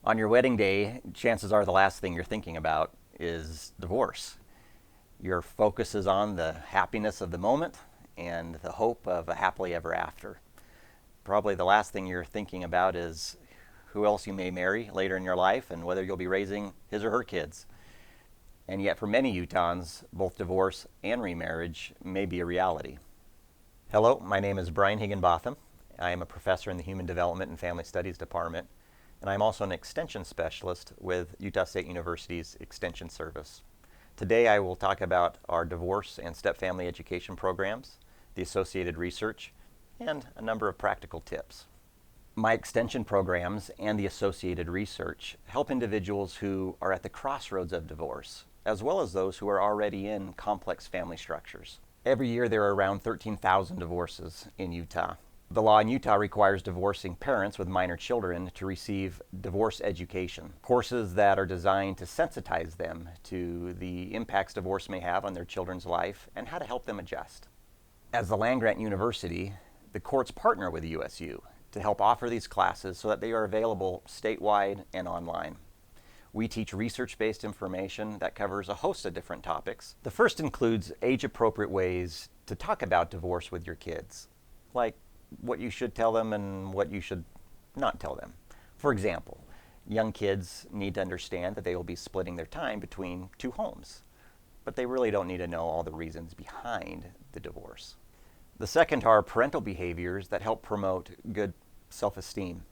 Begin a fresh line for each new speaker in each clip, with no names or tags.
On your wedding day, chances are the last thing you're thinking about is divorce. Your focus is on the happiness of the moment and the hope of a happily ever after. Probably the last thing you're thinking about is who else you may marry later in your life and whether you'll be raising his or her kids. And yet for many Utahns, both divorce and remarriage may be a reality. Hello, my name is Brian Higginbotham. I am a professor in the Human Development and Family Studies Department, and I'm also an extension specialist with Utah State University's Extension Service. Today I will talk about our divorce and step-family education programs, the associated research, and a number of practical tips. My extension programs and the associated research help individuals who are at the crossroads of divorce, as well as those who are already in complex family structures. Every year there are around 13,000 divorces in Utah. The law in Utah requires divorcing parents with minor children to receive divorce education, courses that are designed to sensitize them to the impacts divorce may have on their children's life and how to help them adjust. As the land-grant university, the courts partner with USU to help offer these classes so that they are available statewide and online. We teach research-based information that covers a host of different topics. The first includes age-appropriate ways to talk about divorce with your kids, like what you should tell them and what you should not tell them. For example, young kids need to understand that they will be splitting their time between two homes, but they really don't need to know all the reasons behind the divorce. The second are parental behaviors that help promote good self-esteem.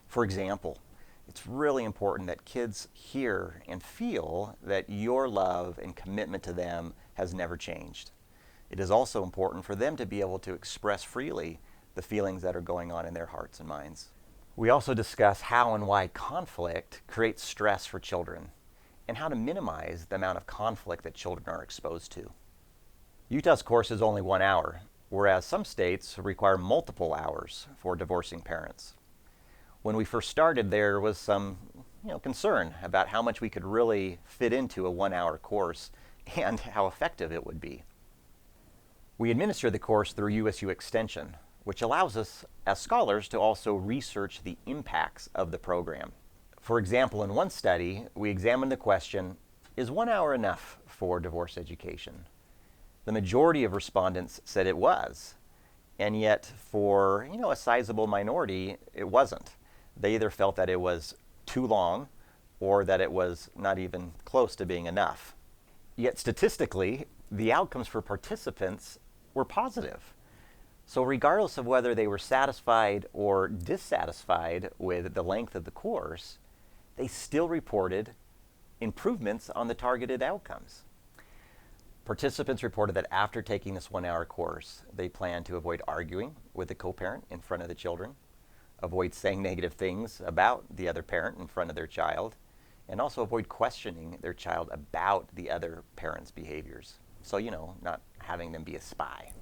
For example, it's really important that kids hear and feel that your love and commitment to them has never changed. It is also important for them to be able to express freely the feelings that are going on in their hearts and minds. We also discuss how and why conflict creates stress for children and how to minimize the amount of conflict that children are exposed to. Utah's course is only 1 hour, whereas some states require multiple hours for divorcing parents. When we first started, there was some concern about how much we could really fit into a 1-hour course and how effective it would be. We administer the course through USU Extension, which allows us as scholars to also research the impacts of the program. For example, in one study, we examined the question, is 1 hour enough for divorce education? The majority of respondents said it was, and yet for a sizable minority, it wasn't. They either felt that it was too long or that it was not even close to being enough. Yet statistically, the outcomes for participants were positive. So regardless of whether they were satisfied or dissatisfied with the length of the course, they still reported improvements on the targeted outcomes. Participants reported that after taking this 1-hour course, they plan to avoid arguing with the co-parent in front of the children, avoid saying negative things about the other parent in front of their child, and also avoid questioning their child about the other parent's behaviors. So, not having them be a spy.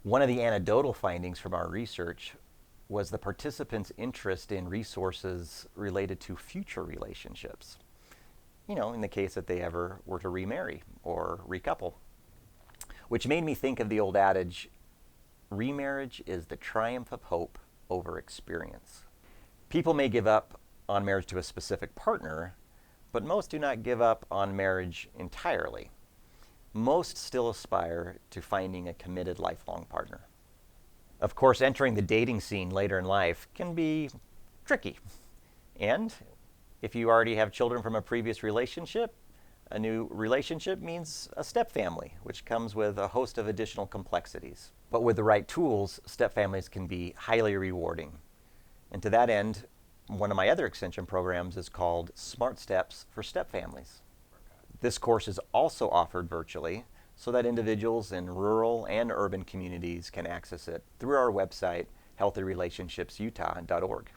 One of the anecdotal findings from our research was the participants' interest in resources related to future relationships. In the case that they ever were to remarry or recouple. Which made me think of the old adage, remarriage is the triumph of hope over experience. People may give up on marriage to a specific partner, but most do not give up on marriage entirely. Most still aspire to finding a committed lifelong partner. Of course, entering the dating scene later in life can be tricky. And if you already have children from a previous relationship, a new relationship means a step-family, which comes with a host of additional complexities. But with the right tools, step-families can be highly rewarding. And to that end, one of my other extension programs is called Smart Steps for Step-Families. This course is also offered virtually so that individuals in rural and urban communities can access it through our website, healthyrelationshipsutah.org.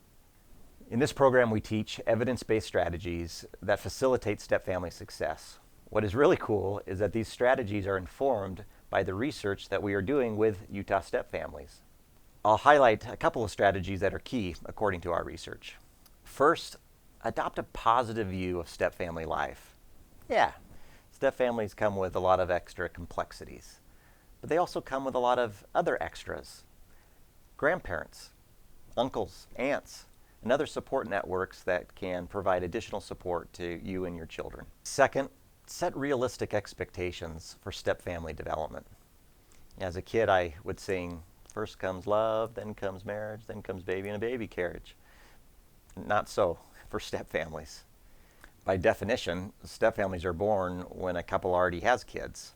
In this program, we teach evidence-based strategies that facilitate step-family success. What is really cool is that these strategies are informed by the research that we are doing with Utah step-families. I'll highlight a couple of strategies that are key according to our research. First, adopt a positive view of step-family life. Yeah, step-families come with a lot of extra complexities, but they also come with a lot of other extras. Grandparents, uncles, aunts, and other support networks that can provide additional support to you and your children. Second, set realistic expectations for step-family development. As a kid, I would sing, first comes love, then comes marriage, then comes baby in a baby carriage. Not so for step-families. By definition, step-families are born when a couple already has kids.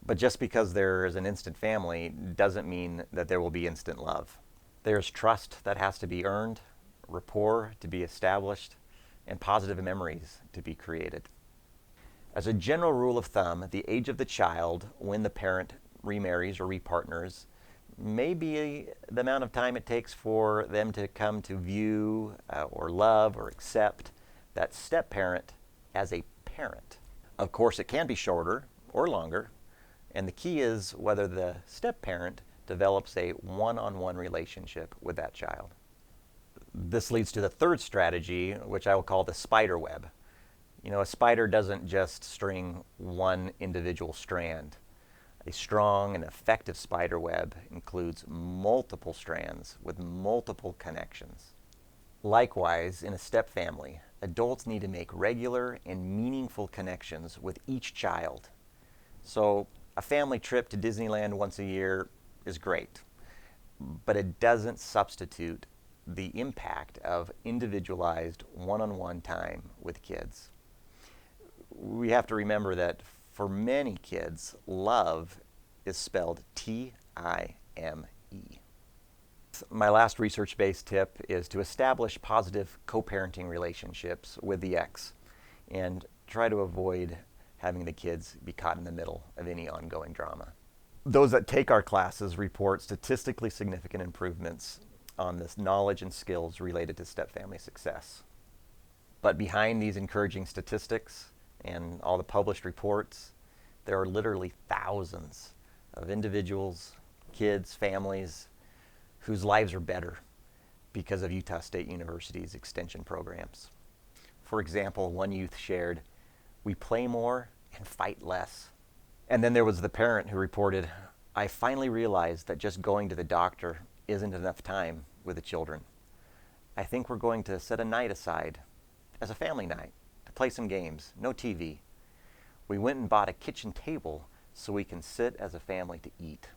But just because there is an instant family doesn't mean that there will be instant love. There's trust that has to be earned, rapport to be established, and positive memories to be created. As a general rule of thumb, the age of the child when the parent remarries or repartners may be the amount of time it takes for them to come to view or love or accept that step-parent as a parent. Of course, it can be shorter or longer, and the key is whether the step-parent develops a one-on-one relationship with that child. This leads to the third strategy, which I will call the spider web. You know, a spider doesn't just string one individual strand. A strong and effective spider web includes multiple strands with multiple connections. Likewise, in a step family, adults need to make regular and meaningful connections with each child. So, a family trip to Disneyland once a year is great, but it doesn't substitute the impact of individualized one-on-one time with kids. We have to remember that for many kids, love is spelled T-I-M-E. My last research-based tip is to establish positive co-parenting relationships with the ex and try to avoid having the kids be caught in the middle of any ongoing drama. Those that take our classes report statistically significant improvements on this knowledge and skills related to step-family success. But behind these encouraging statistics and all the published reports, there are literally thousands of individuals, kids, families whose lives are better because of Utah State University's extension programs. For example, one youth shared, "We play more and fight less." And then there was the parent who reported, "I finally realized that just going to the doctor isn't enough time with the children. I think we're going to set a night aside as a family night to play some games, no TV. We went and bought a kitchen table so we can sit as a family to eat."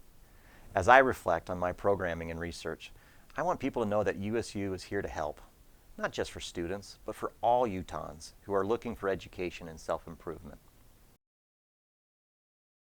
As I reflect on my programming and research, I want people to know that USU is here to help, not just for students, but for all Utahns who are looking for education and self-improvement.